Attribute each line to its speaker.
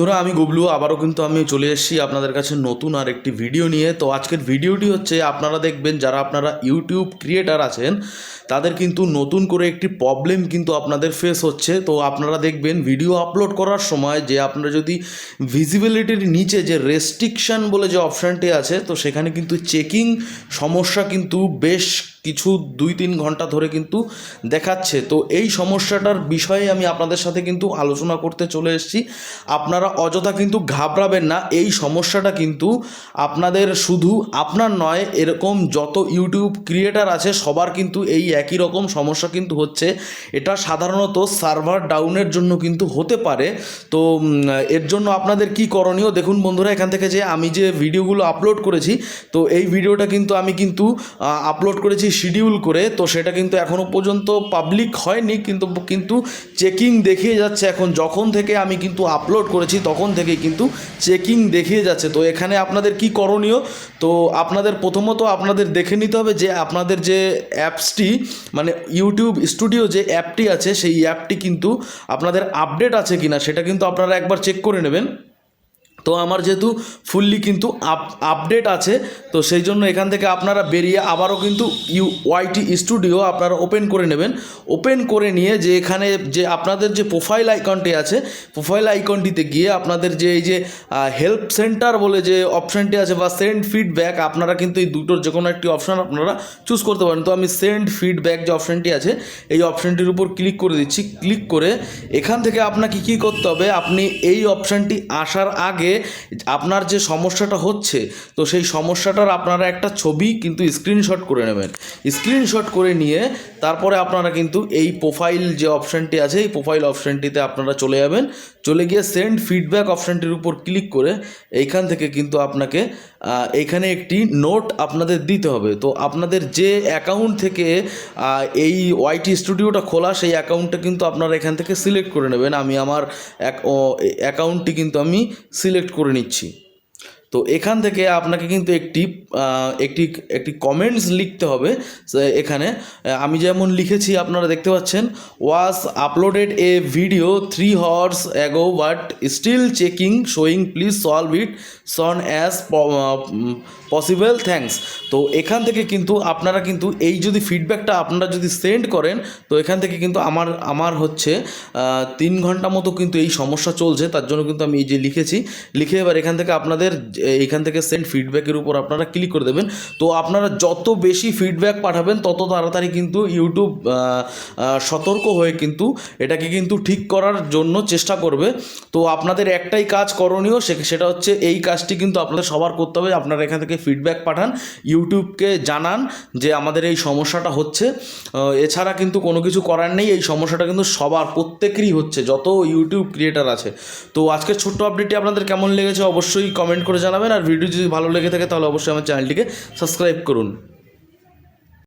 Speaker 1: ধরো আমি গুবলু আবারও কিন্তু আমি চলে এসেছি আপনাদের কাছে নতুন আর একটি ভিডিও নিয়ে। তো আজকের ভিডিওটি হচ্ছে আপনারা দেখবেন যারা আপনারা ইউটিউব ক্রিয়েটার আছেন তাদের কিন্তু নতুন করে একটি প্রবলেম কিন্তু আপনাদের ফেস হচ্ছে। তো আপনারা দেখবেন ভিডিও আপলোড করার সময় যে আপনারা যদি ভিজিবিলিটির নিচে যে রেস্ট্রিকশান বলে যে অপশানটি আছে তো সেখানে কিন্তু চেকিং সমস্যা কিন্তু বেশ কিছু 2-3 ঘন্টা ধরে কিন্তু দেখাচ্ছে। তো এই সমস্যাটার বিষয়ে আমি আপনাদের সাথে কিন্তু আলোচনা করতে চলে এসেছি। আপনারা অযথা কিন্তু ঘাবড়াবেন না, এই সমস্যাটা কিন্তু আপনাদের শুধু আপনার নয়, এরকম যত ইউটিউব ক্রিয়েটার আছে সবার কিন্তু এই একই রকম সমস্যা কিন্তু হচ্ছে। এটা সাধারণত সার্ভার ডাউনের জন্য কিন্তু হতে পারে। তো এর জন্য আপনাদের কি করণীয় দেখুন বন্ধুরা, এখান থেকে যে আমি যে ভিডিওগুলো আপলোড করেছি তো এই ভিডিওটা কিন্তু আমি আপলোড করেছি শিডিউল করে। তো সেটা কিন্তু এখনও পর্যন্ত পাবলিক হয়নি, কিন্তু চেকিং দেখিয়ে যাচ্ছে। এখন যখন থেকে আমি কিন্তু আপলোড করেছি তখন থেকেই কিন্তু চেকিং দেখিয়ে যাচ্ছে। তো এখানে আপনাদের কি করণীয়, তো আপনাদের প্রথমত আপনাদের দেখে নিতে হবে যে আপনাদের যে অ্যাপসটি মানে ইউটিউব স্টুডিও যে অ্যাপটি আছে সেই অ্যাপটি কিন্তু আপনাদের আপডেট আছে কিনা সেটা কিন্তু আপনারা একবার চেক করে নেবেন। তো আমার যেহেতু ফুললি কিন্তু আপডেট আছে তো সেই জন্য এখান থেকে আপনারা বেরিয়ে আবারও কিন্তু ওয়াইটি স্টুডিও আপনারা ওপেন করে নেবেন। ওপেন করে নিয়ে যে এখানে যে আপনাদের যে প্রোফাইল আইকনটি আছে প্রোফাইল আইকনটিতে গিয়ে আপনাদের যে এই যে হেল্প সেন্টার বলে যে অপশানটি আছে বা সেন্ড ফিডব্যাক, আপনারা কিন্তু এই দুটোর যে কোনো একটি অপশান আপনারা চুজ করতে পারেন। তো আমি সেন্ড ফিডব্যাক যে অপশানটি আছে এই অপশানটির উপর ক্লিক করে দিচ্ছি। ক্লিক করে এখান থেকে আপনাকে কী করতে হবে, আপনি এই অপশানটি আসার আগে আপনার যে সমস্যাটা হচ্ছে তো সেই সমস্যাটার আপনারা একটা ছবি কিন্তু স্ক্রিনশট করে নেবেন। স্ক্রিনশট করে নিয়ে তারপরে আপনারা কিন্তু এই প্রোফাইল যে অপশানটি আছে এই প্রোফাইল অপশানটিতে আপনারা চলে যাবেন। চলে গিয়ে সেন্ড ফিডব্যাক অপশানটির উপর ক্লিক করে এইখান থেকে কিন্তু আপনাকে এইখানে একটি নোট আপনাদের দিতে হবে। তো আপনাদের যে অ্যাকাউন্ট থেকে এই ওয়াইটি স্টুডিওটা খোলা সেই অ্যাকাউন্টটা কিন্তু আপনারা এখান থেকে সিলেক্ট করে নেবেন। আমি আমার অ্যাকাউন্টটি কিন্তু আমি সিলেক্ট করে নিচ্ছি। তো এখান থেকে আপনাকে কিন্তু একটি কমেন্টস লিখতে হবে। এখানে আমি যেমন লিখেছি আপনারা দেখতে পাচ্ছেন, was uploaded a video 3 hours ago but still checking showing, please solve it soon as possible, thanks. তো এখান থেকে কিন্তু আপনারা কিন্তু এই যদি ফিডব্যাকটা আপনারা যদি সেন্ড করেন তো এখান থেকে কিন্তু আমার হচ্ছে 3 ঘন্টা মতো কিন্তু এই সমস্যা চলছে। তার জন্য কিন্তু আমি এই যে লিখে এবার এখান থেকে আপনাদের এইখান থেকে সেন্ড ফিডব্যাকের উপর আপনারা ক্লিক করে দেবেন। তো আপনারা যত বেশি ফিডব্যাক পাঠাবেন তত তাড়াতাড়ি কিন্তু ইউটিউব সতর্ক হয়ে কিন্তু এটাকে কিন্তু ঠিক করার জন্য চেষ্টা করবে। তো আপনাদের একটাই কাজ করণীয়, সেটা হচ্ছে এই কাজটি কিন্তু আপনাদের সবার করতে হবে। আপনারা এখান থেকে ফিডব্যাক পাঠান, ইউটিউবকে জানান যে আমাদের এই সমস্যাটা হচ্ছে। এছাড়া কিন্তু কোনো কিছু করার নেই, এই সমস্যাটা কিন্তু প্রত্যেকেরই হচ্ছে যত ইউটিউব ক্রিয়েটার আছে। তো আজকের ছোট্ট আপডেটটি আপনাদের কেমন লেগেছে অবশ্যই কমেন্ট করে জানাবেন। আর ভিডিও যদি ভালো লেগে থাকে তাহলে অবশ্যই আমার চ্যানেলটিকে সাবস্ক্রাইব করুন।